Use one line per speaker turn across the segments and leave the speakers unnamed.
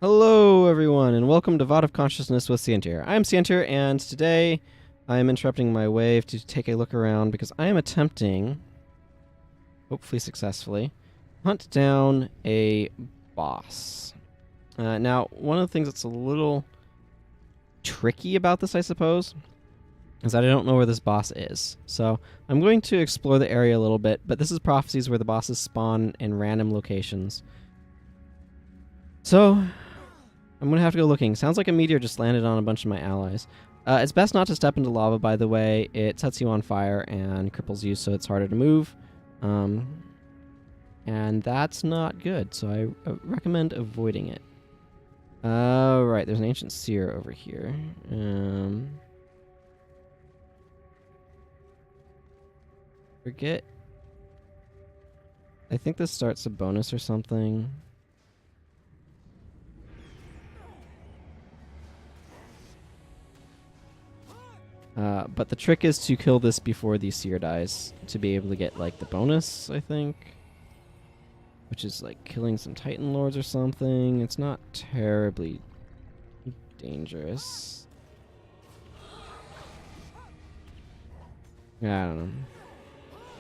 Hello, everyone, and welcome to VOD of Consciousness with Sientir. I'm Sientir, and today I am interrupting my wave to take a look around because I am attempting, hopefully successfully, hunt down a boss. Now, one of the things that's a little tricky about this, I suppose, is that I don't know where this boss is. So I'm going to explore the area a little bit, but this is prophecies where the bosses spawn in random locations. So I'm going to have to go looking. Sounds like a meteor just landed on a bunch of my allies. It's best not to step into lava, by the way. It sets you on fire and cripples you, so it's harder to move. And that's not good, so I recommend avoiding it. Right, there's an ancient seer over here. Forget. I think this starts a bonus or something. But the trick is to kill this before the seer dies to be able to get, like, the bonus, I think. Which is, like, killing some Titan Lords or something. It's not terribly dangerous. I don't know.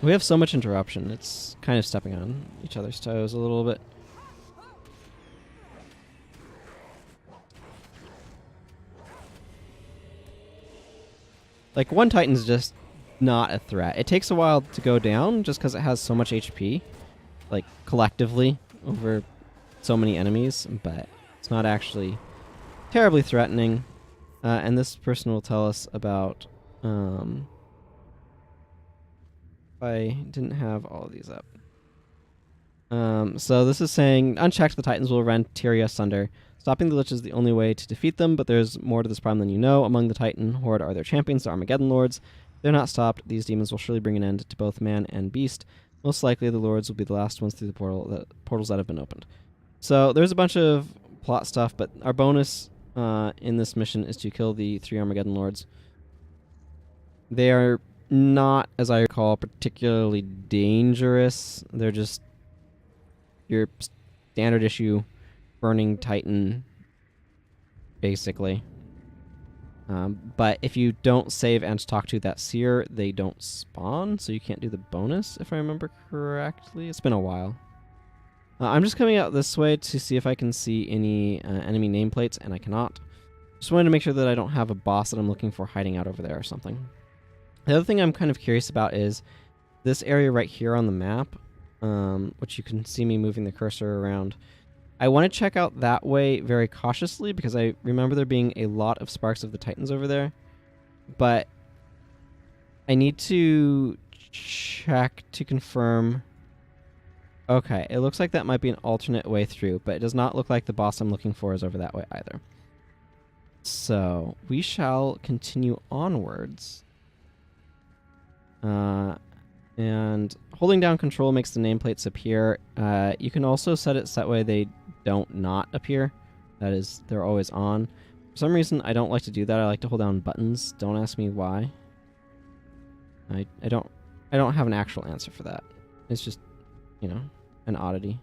We have so much interruption. It's kind of stepping on each other's toes a little bit. Like, one Titan's just not a threat. It takes a while to go down just because it has so much HP, like, collectively over so many enemies, but it's not actually terribly threatening. And this person will tell us about, if I didn't have all of these up. So this is saying, unchecked, the Titans will rend Tyria asunder. Stopping the Lich is the only way to defeat them, but there's more to this problem than you know. Among the Titan Horde are their champions, the Armageddon Lords. If they're not stopped, these demons will surely bring an end to both man and beast. Most likely, the Lords will be the last ones through the portals that have been opened. So there's a bunch of plot stuff, but our bonus in this mission is to kill the 3 Armageddon Lords. They are not, as I recall, particularly dangerous. They're just your standard issue burning Titan, basically. But if you don't save and talk to that seer, they don't spawn, so you can't do the bonus, if I remember correctly. It's been a while. I'm just coming out this way to see if I can see any enemy nameplates, and I cannot. Just wanted to make sure that I don't have a boss that I'm looking for hiding out over there or something. The other thing I'm kind of curious about is this area right here on the map, which you can see me moving the cursor around. I want to check out that way very cautiously because I remember there being a lot of sparks of the Titans over there. But I need to check to confirm. Okay, it looks like that might be an alternate way through, but it does not look like the boss I'm looking for is over that way either. So we shall continue onwards. And holding down control makes the nameplates appear. You can also set it so that way they don't not appear. That is, they're always on. For some reason, I don't like to do that. I like to hold down buttons. Don't ask me why. I don't have an actual answer for that. It's just, you know, an oddity.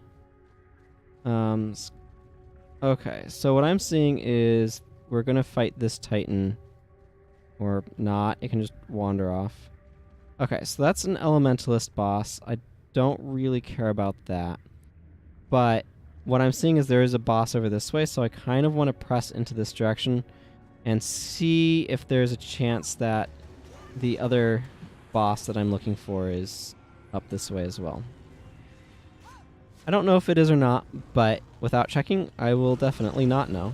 Okay, so what I'm seeing is we're gonna fight this Titan, or not. It can just wander off. Okay, so that's an elementalist boss. I don't really care about that. But what I'm seeing is there is a boss over this way, so I kind of want to press into this direction and see if there's a chance that the other boss that I'm looking for is up this way as well. I don't know if it is or not, but without checking, I will definitely not know.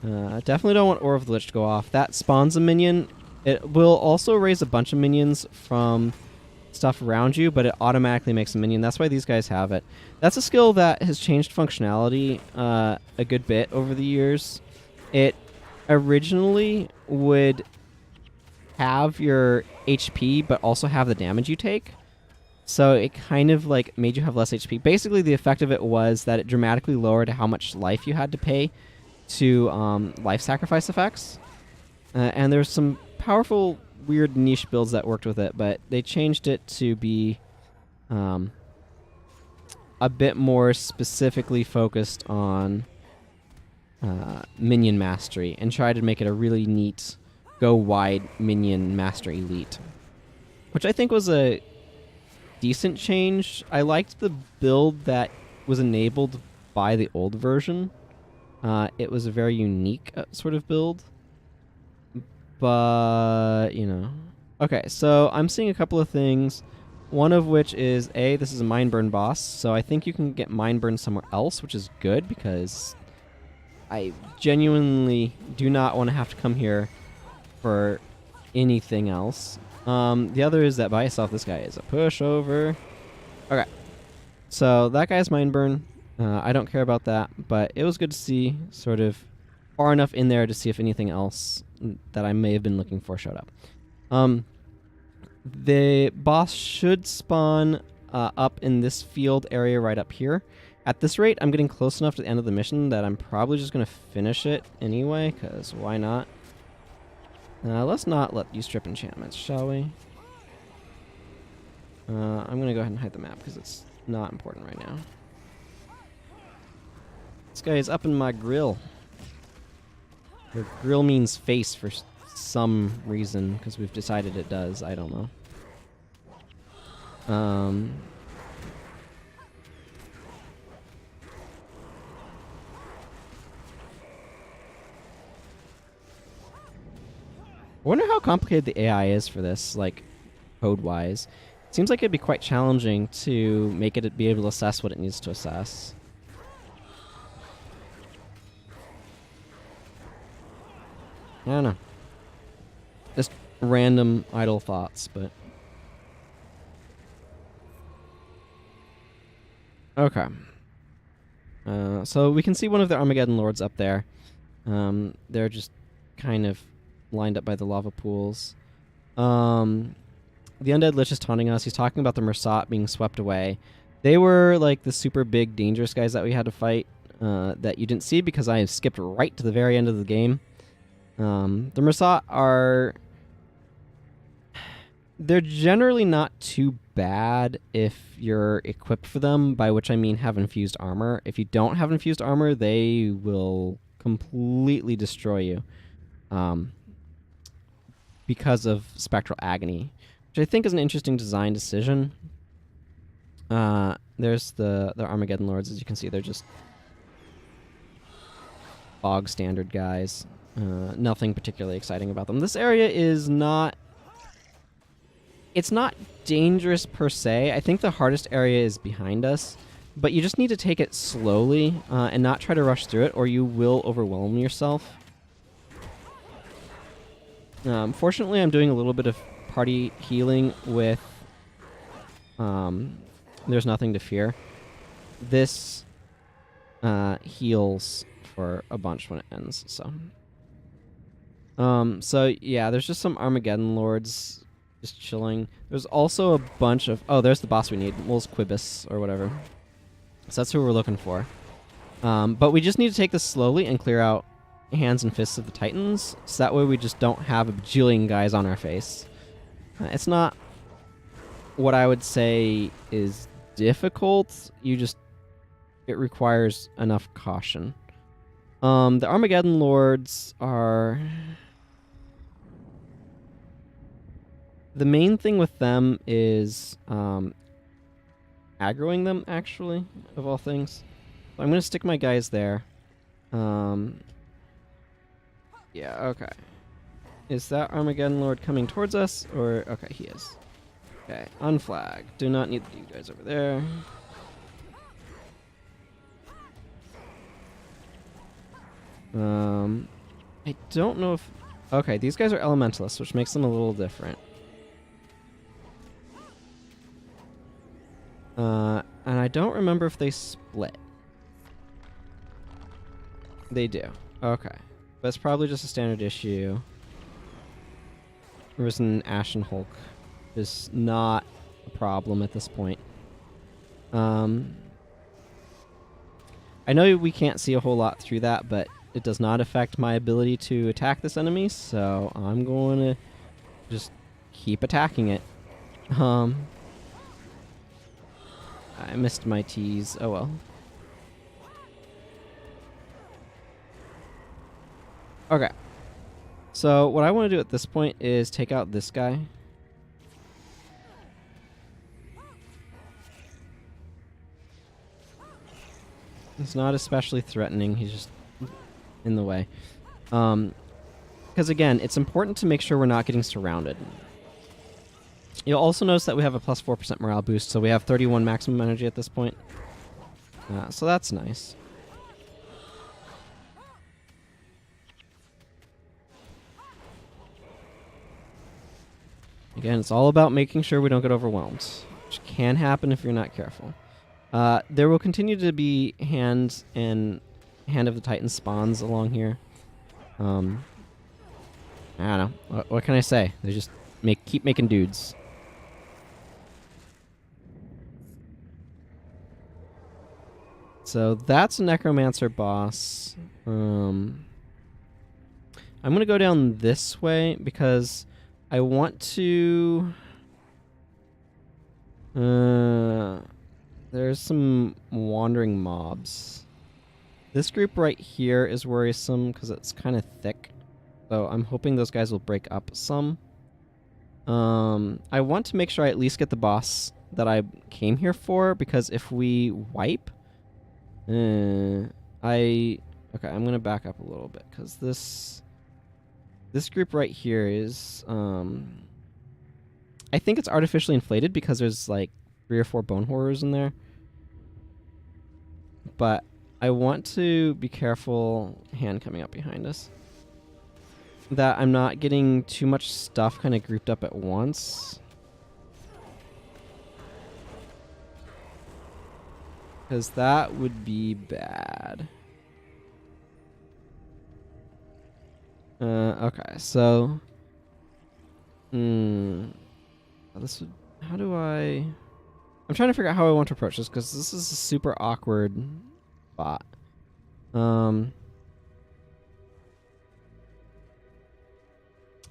I definitely don't want Ore of the Lich to go off. That spawns a minion. It will also raise a bunch of minions from stuff around you, but it automatically makes a minion. That's why these guys have it. That's a skill that has changed functionality a good bit over the years. It originally would have your HP, but also have the damage you take. So it kind of like made you have less HP. Basically, the effect of it was that it dramatically lowered how much life you had to pay to life sacrifice effects. And there's some powerful, weird niche builds that worked with it, but they changed it to be a bit more specifically focused on minion mastery and try to make it a really neat, go wide minion master elite, which I think was a decent change. I liked the build that was enabled by the old version. It was a very unique sort of build, but you know. Okay, so I'm seeing a couple of things. One of which is, this is a mine burn boss, so I think you can get mine burn somewhere else, which is good because I genuinely do not want to have to come here for anything else. The other is that by itself, this guy is a pushover. Okay, so that guy's mine burn. I don't care about that, but it was good to see sort of far enough in there to see if anything else that I may have been looking for showed up. The boss should spawn up in this field area right up here. At this rate, I'm getting close enough to the end of the mission that I'm probably just going to finish it anyway, because why not? Let's not let you strip enchantments, shall we? I'm going to go ahead and hide the map because it's not important right now. This guy is up in my grill. Your grill means face for some reason, because we've decided it does. I don't know. I wonder how complicated the AI is for this, like, code-wise. It seems like it'd be quite challenging to make it be able to assess what it needs to assess. I don't know. Just random idle thoughts, but... Okay. So we can see one of the Armageddon Lords up there. They're just kind of lined up by the lava pools. The Undead Lich is taunting us. He's talking about the Mersat being swept away. They were like the super big dangerous guys that we had to fight that you didn't see because I skipped right to the very end of the game. The Mersat are... They're generally not too bad if you're equipped for them, by which I mean have infused armor. If you don't have infused armor, they will completely destroy you because of Spectral Agony, which I think is an interesting design decision. There's the Armageddon Lords. As you can see, they're just bog standard guys. Nothing particularly exciting about them. This area is not... It's not dangerous per se. I think the hardest area is behind us, but you just need to take it slowly and not try to rush through it, or you will overwhelm yourself. Fortunately, I'm doing a little bit of party healing with... There's nothing to fear. This heals for a bunch when it ends, so... So, yeah, there's just some Armageddon Lords just chilling. There's also a bunch of... Oh, there's the boss we need. Wol's Quibus, or whatever. So that's who we're looking for. But we just need to take this slowly and clear out hands and fists of the Titans, so that way we just don't have a bajillion guys on our face. It's not what I would say is difficult. It requires enough caution. The Armageddon Lords are... The main thing with them is aggroing them, actually, of all things. So I'm going to stick my guys there. Yeah, okay. Is that Armageddon Lord coming towards us? Or... Okay, he is. Okay, unflag. Do not need you guys over there. I don't know if... Okay, these guys are elementalists, which makes them a little different. And I don't remember if they split. They do. Okay. But it's probably just a standard issue. Risen Ashen Hulk is not a problem at this point. I know we can't see a whole lot through that, but it does not affect my ability to attack this enemy, so I'm going to just keep attacking it. I missed my tease. Oh well. Okay. So what I want to do at this point is take out this guy. He's not especially threatening. He's just in the way. Because again, it's important to make sure we're not getting surrounded. You'll also notice that we have a plus 4% morale boost, so we have 31 maximum energy at this point. So that's nice. Again, it's all about making sure we don't get overwhelmed, which can happen if you're not careful. There will continue to be Hand of the Titan spawns along here. I don't know. What can I say? They just keep making dudes. So that's a Necromancer boss. I'm going to go down this way because I want to... there's some wandering mobs. This group right here is worrisome because it's kind of thick. So I'm hoping those guys will break up some. I want to make sure I at least get the boss that I came here for, because if we wipe... Okay, I'm going to back up a little bit because this group right here is... I think it's artificially inflated because there's like 3 or 4 bone horrors in there. But I want to be careful, Hand coming up behind us, that I'm not getting too much stuff kind of grouped up at once. Because that would be bad. Okay, so... this would... How do I... I'm trying to figure out how I want to approach this, because this is a super awkward spot.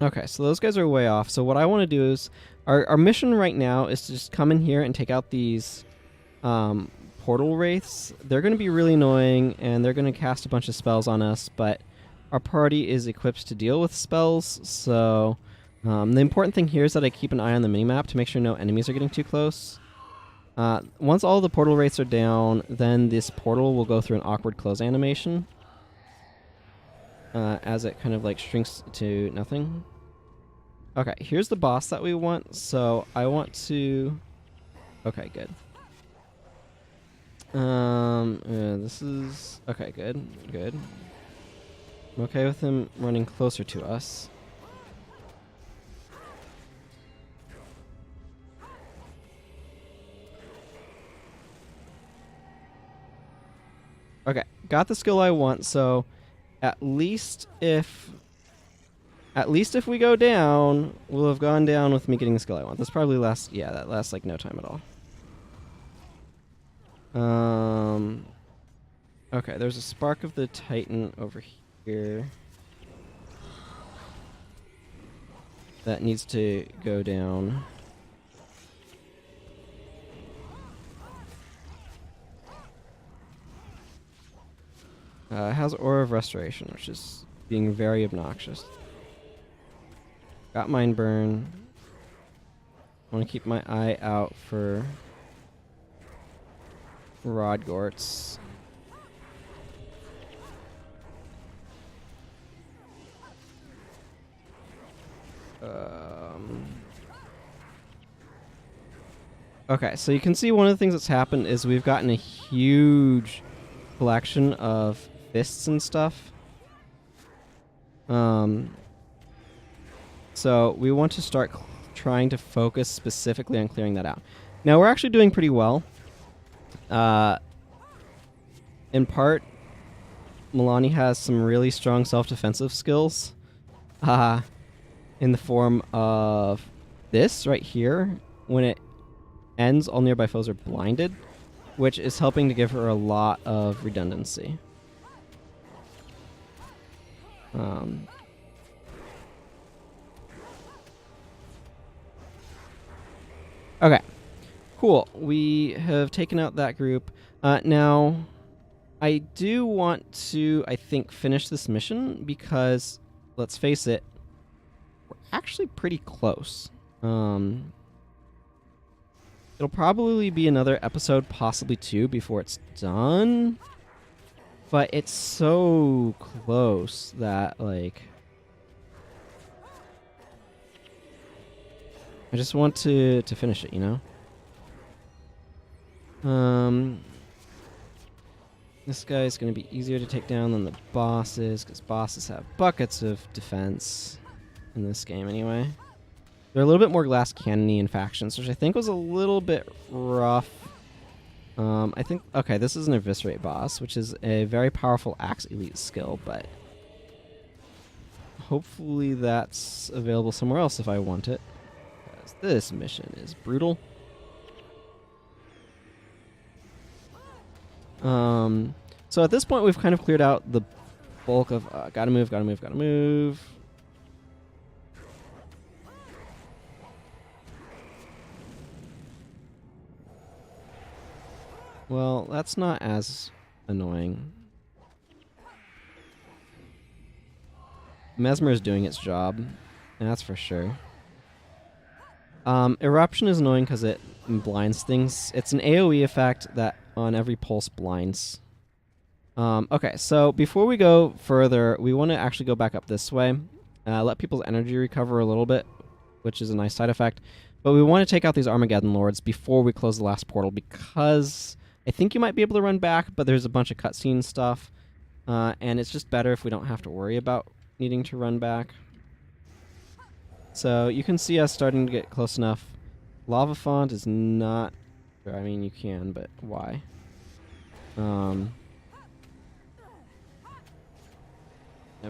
Okay, so those guys are way off. So what I want to do is... Our mission right now is to just come in here and take out these portal wraiths. They're going to be really annoying, and they're going to cast a bunch of spells on us, but our party is equipped to deal with spells, so... the important thing here is that I keep an eye on the minimap to make sure no enemies are getting too close. Once all the portal wraiths are down, then this portal will go through an awkward close animation. As it kind of like shrinks to nothing. Okay, here's the boss that we want, so I want to... Okay, good. This is... Okay, good, good. I'm okay with him running closer to us. Okay, got the skill I want, so at least if we go down, we'll have gone down with me getting the skill I want. This probably lasts, yeah, that lasts like no time at all. Okay, there's a Spark of the Titan over here that needs to go down. It has Aura of Restoration, which is being very obnoxious. Got Mind Burn. I want to keep my eye out for Rodgorts. Okay, so you can see one of the things that's happened is we've gotten a huge collection of fists and stuff. So we want to start trying to focus specifically on clearing that out. Now we're actually doing pretty well. In part, Milani has some really strong self-defensive skills. In the form of this right here. When it ends, all nearby foes are blinded, which is helping to give her a lot of redundancy. Okay, cool. We have taken out that group. Now, I do want to, I think, finish this mission because, let's face it, we're actually pretty close. It'll probably be another episode, possibly 2, before it's done. But it's so close that, like, I just want to finish it, you know? This guy's going to be easier to take down than the bosses, because bosses have buckets of defense in this game anyway. They're a little bit more glass cannon-y in factions, which I think was a little bit rough. I think, okay, this is an Eviscerate boss, which is a very powerful Axe Elite skill, but hopefully that's available somewhere else if I want it, because this mission is brutal. So at this point, we've kind of cleared out the bulk of, gotta move, gotta move, gotta move. Well, that's not as annoying. Mesmer is doing its job, that's for sure. Eruption is annoying because it blinds things. It's an AoE effect that on every pulse blinds. Okay, so before we go further, we want to actually go back up this way. Let people's energy recover a little bit, which is a nice side effect. But we want to take out these Armageddon Lords before we close the last portal, because I think you might be able to run back, but there's a bunch of cutscene stuff. And it's just better if we don't have to worry about needing to run back. So you can see us starting to get close enough. Lava Font is not... I mean, you can, but why?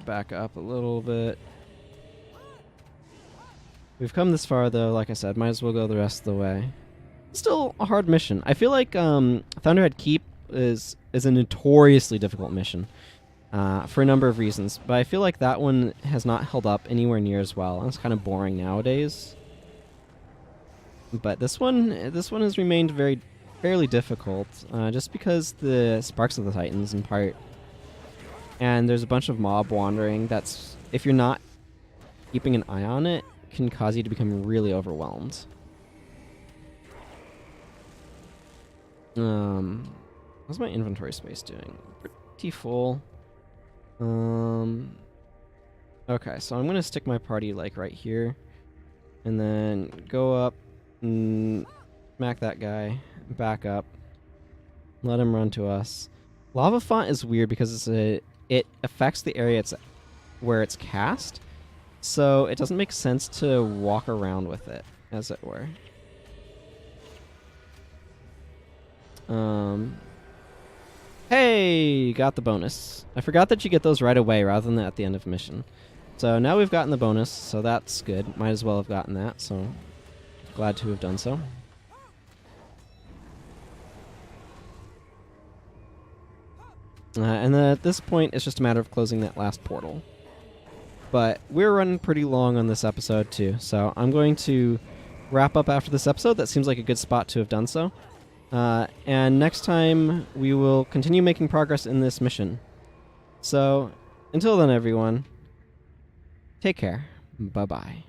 Back up a little bit. We've come this far, though. Like I said, might as well go the rest of the way. Still a hard mission. I feel like Thunderhead Keep is a notoriously difficult mission for a number of reasons, but I feel like that one has not held up anywhere near as well. It's kind of boring nowadays. But this one has remained fairly difficult, just because the Sparks of the Titans in part, and there's a bunch of mob wandering. That's, if you're not keeping an eye on it, can cause you to become really overwhelmed. How's my inventory space doing? Pretty full. Okay, so I'm gonna stick my party like right here, and then go up and smack that guy, back up, let him run to us. Lava Font is weird because it affects the area where it's cast, so it doesn't make sense to walk around with it, as it were. Hey, got the bonus. I forgot that you get those right away rather than at the end of mission. So now we've gotten the bonus, so that's good. Might as well have gotten that, so glad to have done so. And then at this point, it's just a matter of closing that last portal. But we're running pretty long on this episode too, so I'm going to wrap up after this episode. That seems like a good spot to have done so. And next time, we will continue making progress in this mission. So, until then, everyone, take care. Bye-bye.